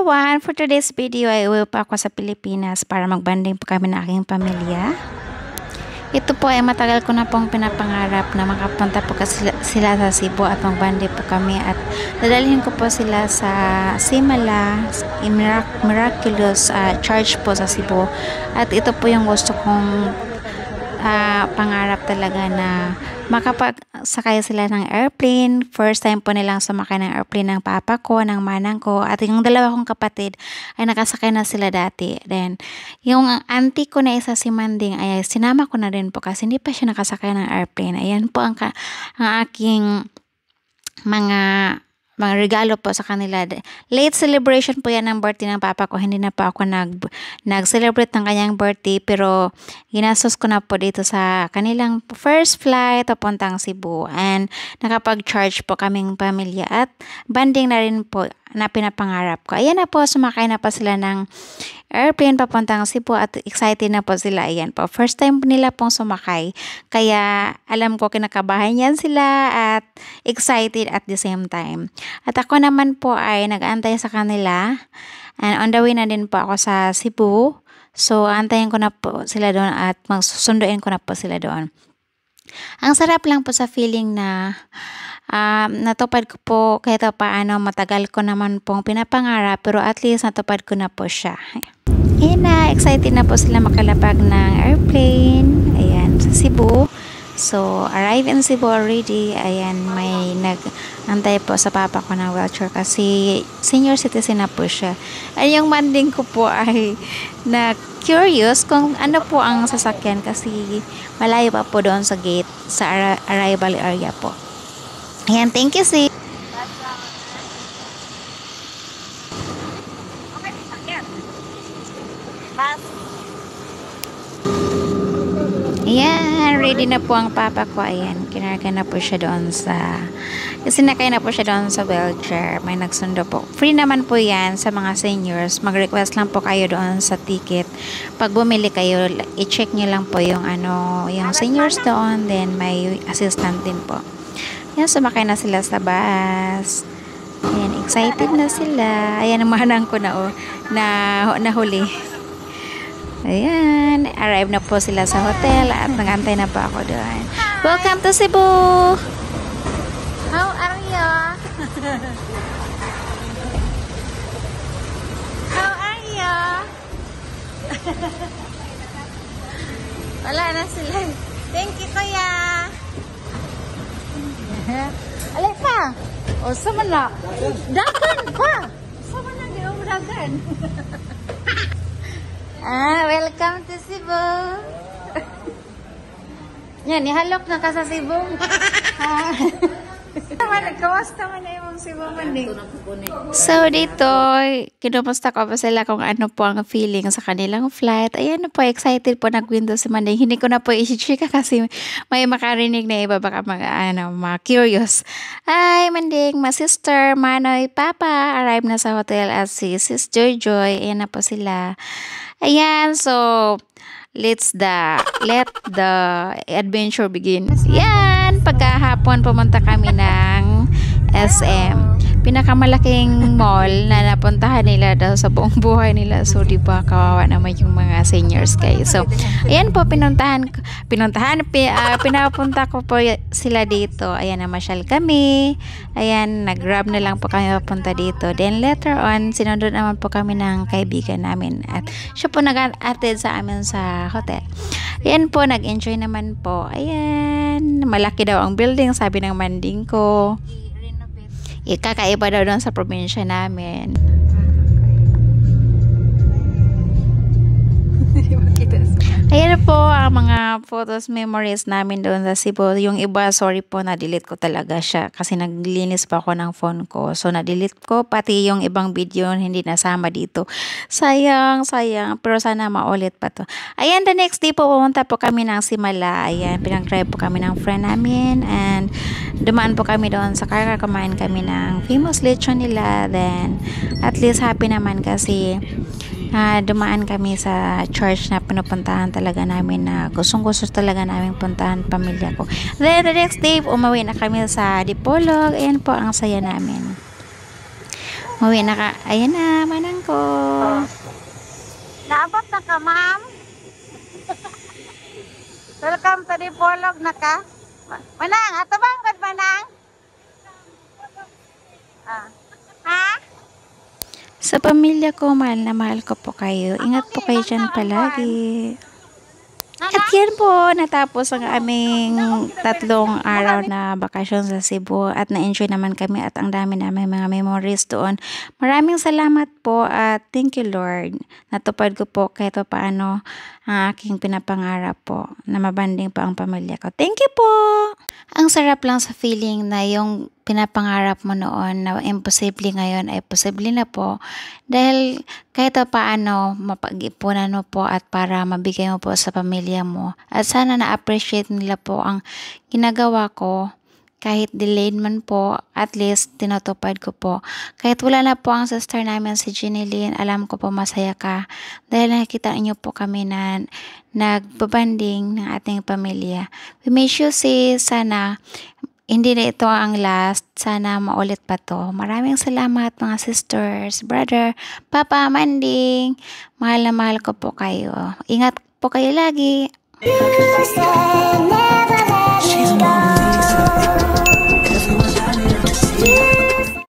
everyone! For today's video ay uwi pa ako sa Pilipinas para magbanding po kami ng aking pamilya. Ito po ay matagal ko na pong pinapangarap na makapunta po sila sa Cebu at magbanding po kami at dadalhin ko po sila sa Simala Miraculous Church po sa Cebu. At ito po yung gusto kong pangarap talaga na makapagsakay sila ng airplane. First time po nilang sumakay ng airplane ng papa ko, ng manang ko, at yung dalawa kong kapatid ay nakasakay na sila dati. Then, yung auntie ko na isa si Manding ay sinama ko na rin po kasi hindi pa siya nakasakay ng airplane. Ayan po ang aking mga regalo po sa kanila. Late celebration po yan ng birthday ng papa ko. Hindi na po ako nag-celebrate ng kanyang birthday, pero ginastos ko na po dito sa kanilang first flight papuntang Cebu, and nakapag-charge po kaming pamilya at banding na rin po na pinapangarap ko. Ayan na po, sumakay na po sila ng airplane papuntang Cebu at excited na po sila. Ayan po, first time nila pong sumakay. Kaya alam ko kinakabahan yan sila at excited at the same time. At ako naman po ay nag-aantay sa kanila. And on the way na din po ako sa Cebu. So, antayin ko na po sila doon at magsusunduin ko na po sila doon. Ang sarap lang po sa feeling na natupad ko po kahit paano, matagal ko naman pong pinapangarap, pero at least natupad ko na po siya. Ayan na, excited na po sila makalapag ng airplane. Ayan, sa Cebu. So, arrive in Cebu already. Ayan, may nag-antay po sa papa ko ng wheelchair kasi senior citizen na po siya. At yung manding ko po ay na-curious kung ano po ang sasakyan kasi malayo pa po doon sa gate, sa arrival area po. Ayan, thank you, sis. Ayan, ready na po ang papa ko. Ayan, kinarga na po siya doon sinakay na po siya doon sa wheelchair. May nagsundo po. Free naman po yan sa mga seniors. Mag-request lang po kayo doon sa ticket. Pag bumili kayo, i-check nyo lang po yung yung seniors doon. Then, may assistant din po. Ayan, sumakay na sila sa bus. Ayan, excited na sila. Ayan, umahanang ko na nahuli. Ayan, arrive na po sila sa hotel at nag-antay na po ako doon. Welcome to Cebu! How are you? How are you? Wala na sila. Thank you, kuya! Alay pa! O, sama na! Dagan pa! Sama na, di mo dagan! Welcome to Cebu. Yan, ihalok na ka sa Cebu. Nagkawas naman na yung Cebu maning. So, dito, kinumusta ko pa sila kung ano po ang feeling sa kanilang flight. Ayan po, excited po nag-window si Manding. Hindi ko na po i-chika kasi may makarinig na iba, baka mga curious. Ay, Manding, my sister, Manoy, Papa, arrive na sa hotel at si Sis Joy. Ayan na po sila. Ayan, so let the adventure begin. Yan, pagkahapon pumunta kami ng SM. Pinakamalaking mall na napuntahan nila daw sa buong buhay nila. So, di ba, kawawa naman yung mga seniors guys. So, ayan po, pinapunta ko po sila dito. Ayan, namasyal kami. Ayan, nag-grab na lang po kami papunta dito. Then, later on, sinunod naman po kami ng kaibigan namin. At siya po nag-attend sa amin sa hotel. Ayan po, nag-enjoy naman po. Ayan, malaki daw ang building, sabi ng manding ko. Kakaiba daw doon sa probinsya namin. Ayan po ang mga photos, memories namin doon sa Cebu. Yung iba, sorry po, na-delete ko talaga siya kasi naglinis pa ako ng phone ko. So, na-delete ko. Pati yung ibang video hindi nasama dito. Sayang. Pero sana maulit pa to. Ayan, the next day po, pumunta po kami ng Simala. Ayan, pinag-drive po kami ng friend namin. And dumaan po kami doon sa Carcar. Kumain kami ng famous lechon nila. Then, at least happy naman kasi dumaan kami sa church na pinupuntahan talaga namin, na gustong-gusto talaga namin puntahan pamilya ko. Then the next day, umuwi na kami sa Dipolog. Ayan po, ang saya namin. Uwi na ka. Ayan na, manang ko. Naabot na ka, ma'am. Welcome to the Polog na ka. Manang, ato bang gud manang? Ah. Ha? Sa pamilya ko, mahal ko po kayo. Ingat po kayo dyan palagi. At yan po, natapos ang aming 3 araw na bakasyon sa Cebu at na-enjoy naman kami at ang dami namin mga memories doon. Maraming salamat po at thank you Lord. Natupad ko po kahit pa paano ang aking pinapangarap po na mabanding pa ang pamilya ko. Thank you po! Ang sarap lang sa feeling na yung pinapangarap mo noon na imposible ngayon ay posible na po dahil kahit paano mapag-ipunan mo po at para mabigay mo po sa pamilya mo at sana na-appreciate nila po ang ginagawa ko kahit delayed man po, at least tinutupad ko po. Kahit wala na po ang sister namin si Jenny Lynn, alam ko po masaya ka dahil nakikita niyo po kami na nagbabanding ng ating pamilya. We miss you sis, sana hindi na ito ang last. Sana maulit pa to. Maraming salamat mga sisters, brother, papa, manding. Mahal na mahal ko po kayo. Ingat po kayo lagi.